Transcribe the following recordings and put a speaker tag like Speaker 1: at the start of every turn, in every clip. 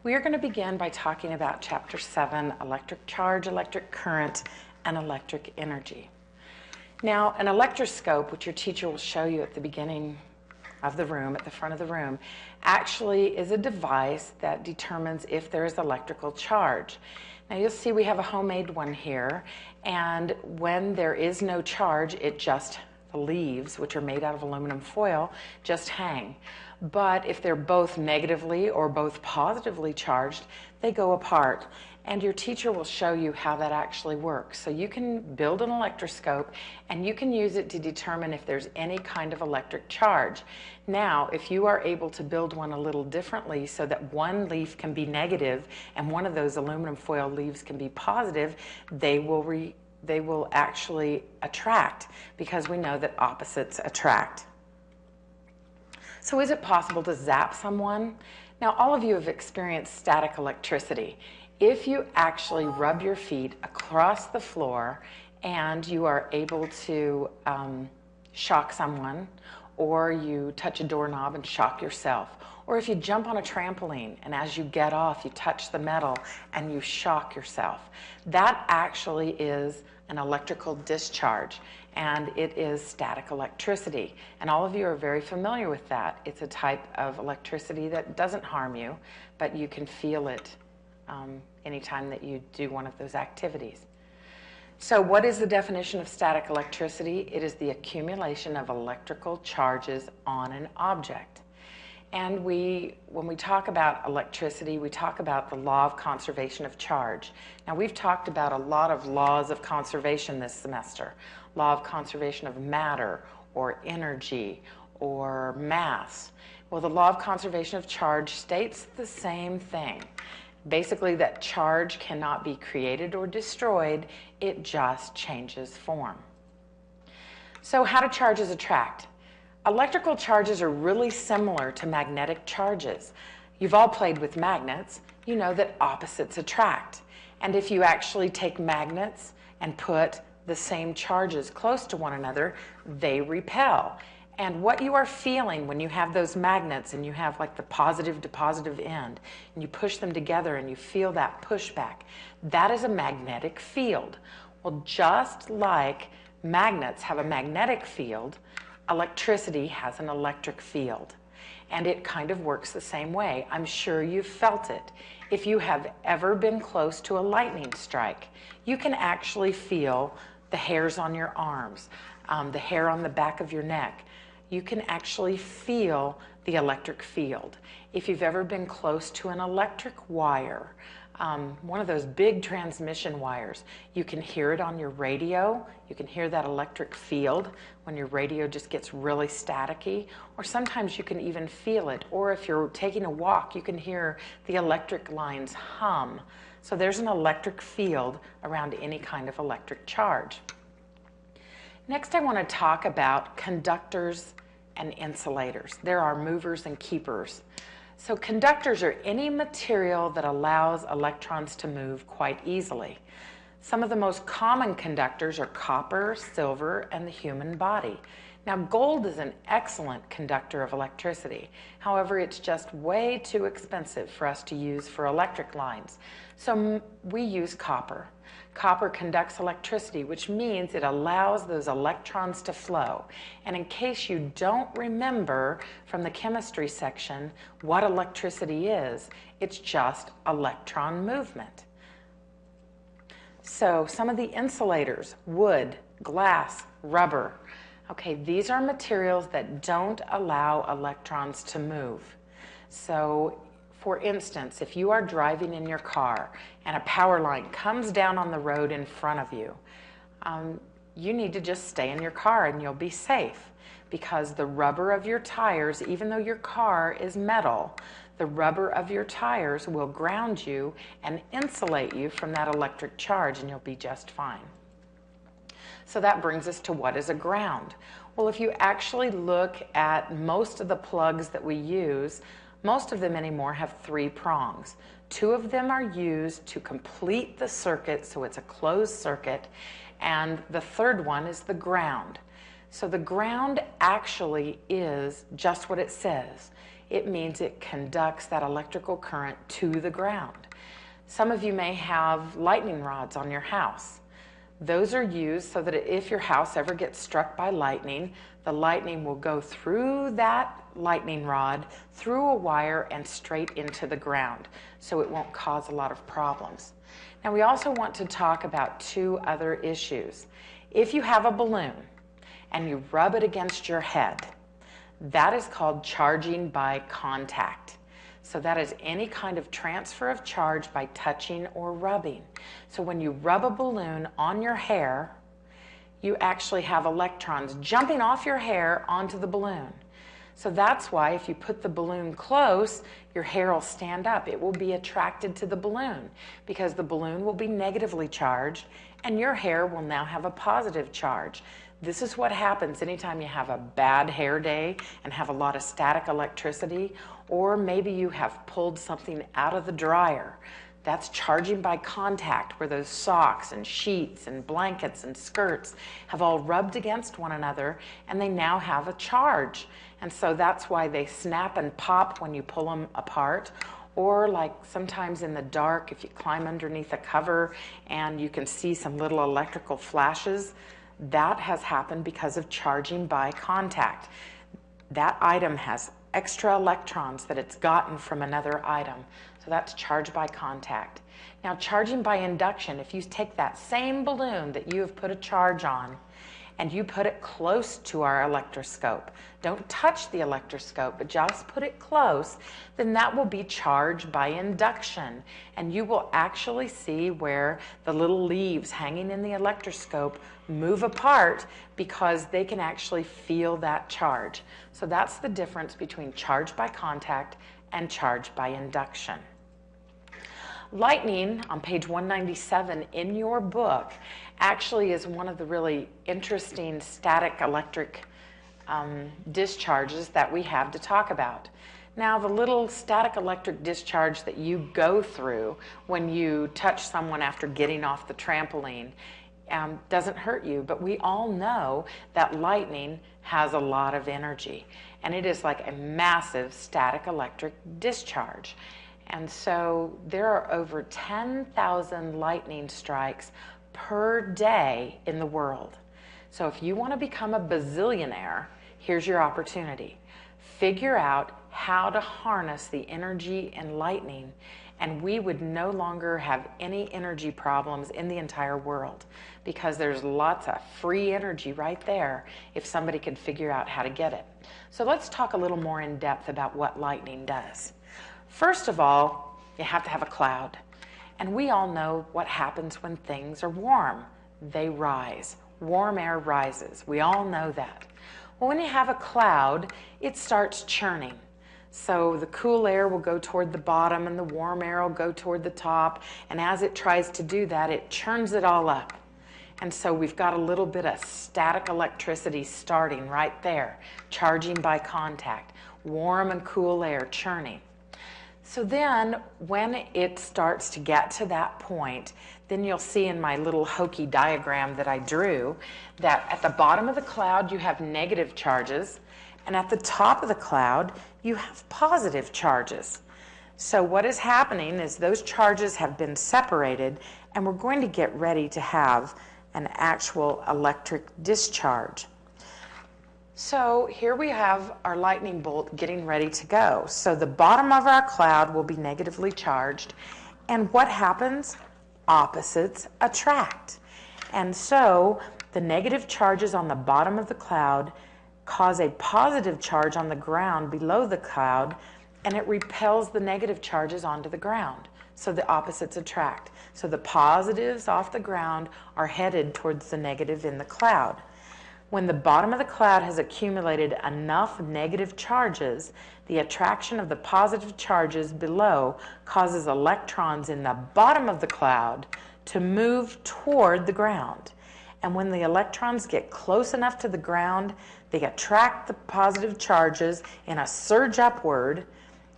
Speaker 1: We are going to begin by talking about Chapter 7, Electric Charge, Electric Current, and Electric Energy. Now, an electroscope, which your teacher will show you at the beginning of the room, at the front of the room, actually is a device that determines if there is electrical charge. Now you'll see we have a homemade one here, and when there is no charge, the leaves, which are made out of aluminum foil, just hang. But if they're both negatively or both positively charged, they go apart. And your teacher will show you how that actually works. So you can build an electroscope and you can use it to determine if there's any kind of electric charge. Now, if you are able to build one a little differently so that one leaf can be negative and one of those aluminum foil leaves can be positive, they will actually attract, because we know that opposites attract. So is it possible to zap someone? Now, all of you have experienced static electricity. If you actually rub your feet across the floor and you are able to shock someone, or you touch a doorknob and shock yourself, or if you jump on a trampoline and as you get off you touch the metal and you shock yourself, that actually is an electrical discharge, and it is static electricity. And all of you are very familiar with that. It's a type of electricity that doesn't harm you, but you can feel it anytime that you do one of those activities. So what is the definition of static electricity? It is the accumulation of electrical charges on an object. And when we talk about electricity, we talk about the law of conservation of charge. Now, we've talked about a lot of laws of conservation this semester. Law of conservation of matter, or energy, or mass. Well, the law of conservation of charge states the same thing. Basically, that charge cannot be created or destroyed, it just changes form. So how do charges attract? Electrical charges are really similar to magnetic charges. You've all played with magnets. You know that opposites attract. And if you actually take magnets and put the same charges close to one another, they repel. And what you are feeling when you have those magnets and you have like the positive to positive end, and you push them together and you feel that pushback, that is a magnetic field. Well, just like magnets have a magnetic field, electricity has an electric field. And it kind of works the same way. I'm sure you've felt it. If you have ever been close to a lightning strike, you can actually feel the hairs on your arms, the hair on the back of your neck. You can actually feel the electric field. If you've ever been close to an electric wire, one of those big transmission wires, you can hear it on your radio. You can hear that electric field when your radio just gets really staticky, or sometimes you can even feel it. Or if you're taking a walk, you can hear the electric lines hum. So there's an electric field around any kind of electric charge. Next, I want to talk about conductors and insulators. There are movers and keepers. So conductors are any material that allows electrons to move quite easily. Some of the most common conductors are copper, silver, and the human body. Now, gold is an excellent conductor of electricity. However, it's just way too expensive for us to use for electric lines. So we use copper. Copper conducts electricity, which means it allows those electrons to flow. And in case you don't remember from the chemistry section what electricity is, it's just electron movement. So some of the insulators, wood, glass, rubber. Okay, these are materials that don't allow electrons to move. So, for instance, if you are driving in your car and a power line comes down on the road in front of you, you need to just stay in your car and you'll be safe, because the rubber of your tires, even though your car is metal, the rubber of your tires will ground you and insulate you from that electric charge, and you'll be just fine. So that brings us to what is a ground. Well, if you actually look at most of the plugs that we use, most of them anymore have 3 prongs. 2 of them are used to complete the circuit, so it's a closed circuit, and the third one is the ground. So the ground actually is just what it says. It means it conducts that electrical current to the ground. Some of you may have lightning rods on your house. Those are used so that if your house ever gets struck by lightning, the lightning will go through that lightning rod, through a wire, and straight into the ground, so it won't cause a lot of problems. Now, we also want to talk about two other issues. If you have a balloon and you rub it against your head, that is called charging by contact. So that is any kind of transfer of charge by touching or rubbing. So when you rub a balloon on your hair, you actually have electrons jumping off your hair onto the balloon. So that's why if you put the balloon close, your hair will stand up. It will be attracted to the balloon because the balloon will be negatively charged and your hair will now have a positive charge. This is what happens anytime you have a bad hair day and have a lot of static electricity, or maybe you have pulled something out of the dryer. That's charging by contact, where those socks and sheets and blankets and skirts have all rubbed against one another and they now have a charge. And so that's why they snap and pop when you pull them apart. Or like sometimes in the dark, if you climb underneath a cover and you can see some little electrical flashes, that has happened because of charging by contact. That item has extra electrons that it's gotten from another item. So that's charge by contact. Now, charging by induction, if you take that same balloon that you have put a charge on and you put it close to our electroscope, don't touch the electroscope, but just put it close, then that will be charged by induction. And you will actually see where the little leaves hanging in the electroscope move apart because they can actually feel that charge. So that's the difference between charge by contact and charge by induction. Lightning, on page 197 in your book, actually is one of the really interesting static electric discharges that we have to talk about. Now, the little static electric discharge that you go through when you touch someone after getting off the trampoline doesn't hurt you, but we all know that lightning has a lot of energy, and it is like a massive static electric discharge. And so there are over 10,000 lightning strikes per day in the world. So if you want to become a bazillionaire, here's your opportunity. Figure out how to harness the energy in lightning, and we would no longer have any energy problems in the entire world because there's lots of free energy right there if somebody could figure out how to get it. So let's talk a little more in depth about what lightning does. First of all, you have to have a cloud. And we all know what happens when things are warm. They rise. Warm air rises. We all know that. Well, when you have a cloud, it starts churning. So the cool air will go toward the bottom and the warm air will go toward the top. And as it tries to do that, it churns it all up. And so we've got a little bit of static electricity starting right there, charging by contact, warm and cool air churning. So then when it starts to get to that point, then you'll see in my little hokey diagram that I drew that at the bottom of the cloud you have negative charges, and at the top of the cloud you have positive charges. So what is happening is those charges have been separated, and we're going to get ready to have an actual electric discharge. So here we have our lightning bolt getting ready to go. So the bottom of our cloud will be negatively charged. And what happens? Opposites attract. And so the negative charges on the bottom of the cloud cause a positive charge on the ground below the cloud, and it repels the negative charges onto the ground. So the opposites attract. So the positives off the ground are headed towards the negative in the cloud. When the bottom of the cloud has accumulated enough negative charges, the attraction of the positive charges below causes electrons in the bottom of the cloud to move toward the ground. And when the electrons get close enough to the ground, they attract the positive charges in a surge upward,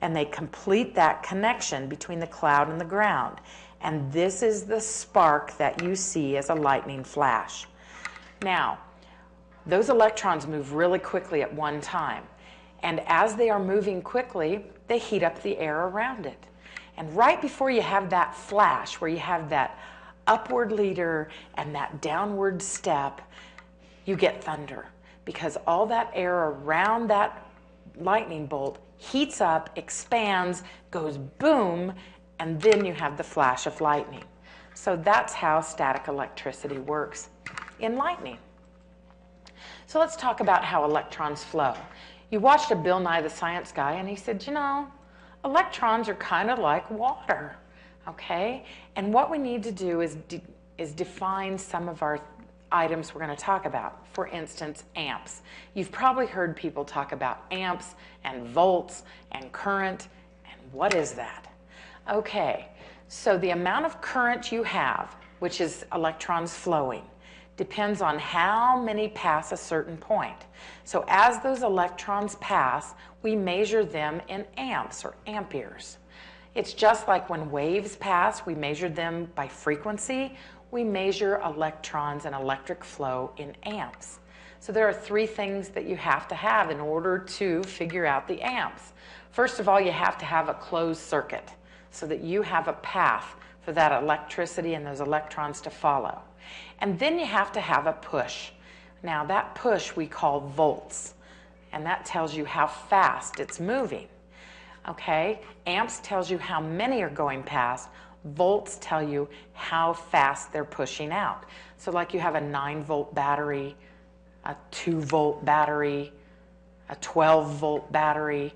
Speaker 1: and they complete that connection between the cloud and the ground. And this is the spark that you see as a lightning flash. Now, those electrons move really quickly at one time. And as they are moving quickly, they heat up the air around it. And right before you have that flash, where you have that upward leader and that downward step, you get thunder, because all that air around that lightning bolt heats up, expands, goes boom, and then you have the flash of lightning. So that's how static electricity works in lightning. So let's talk about how electrons flow. You watched a Bill Nye the Science Guy, and he said, you know, electrons are kind of like water, okay? And what we need to do is define some of our items we're going to talk about. For instance, amps. You've probably heard people talk about amps and volts and current, and what is that? Okay, so the amount of current you have, which is electrons flowing, depends on how many pass a certain point. So as those electrons pass, we measure them in amps or amperes. It's just like when waves pass, we measure them by frequency. We measure electrons and electric flow in amps. So there are three things that you have to have in order to figure out the amps. First of all, you have to have a closed circuit so that you have a path for that electricity and those electrons to follow. And then you have to have a push. Now that push we call volts, and that tells you how fast it's moving. Okay, amps tells you how many are going past. Volts tell you how fast they're pushing out. So like you have a 9-volt battery, a 2-volt battery, a 12-volt battery.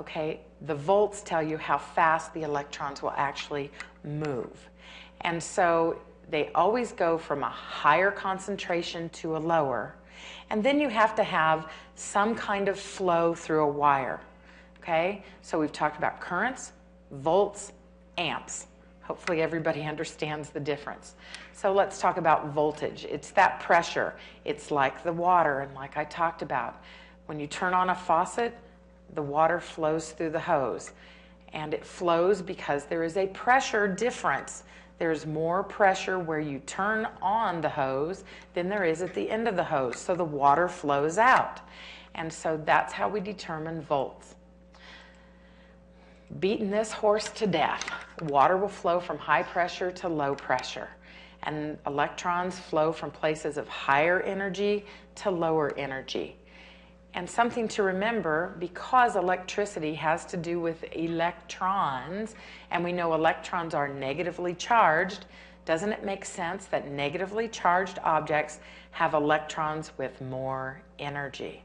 Speaker 1: Okay, the volts tell you how fast the electrons will actually move. And so they always go from a higher concentration to a lower. And then you have to have some kind of flow through a wire. Okay, so we've talked about currents, volts, amps. Hopefully everybody understands the difference. So let's talk about voltage. It's that pressure. It's like the water, and like I talked about, when you turn on a faucet, the water flows through the hose. And it flows because there is a pressure difference. There's more pressure where you turn on the hose than there is at the end of the hose. So the water flows out. And so that's how we determine volts. Beating this horse to death. Water will flow from high pressure to low pressure. And electrons flow from places of higher energy to lower energy. And something to remember, because electricity has to do with electrons, and we know electrons are negatively charged, doesn't it make sense that negatively charged objects have electrons with more energy?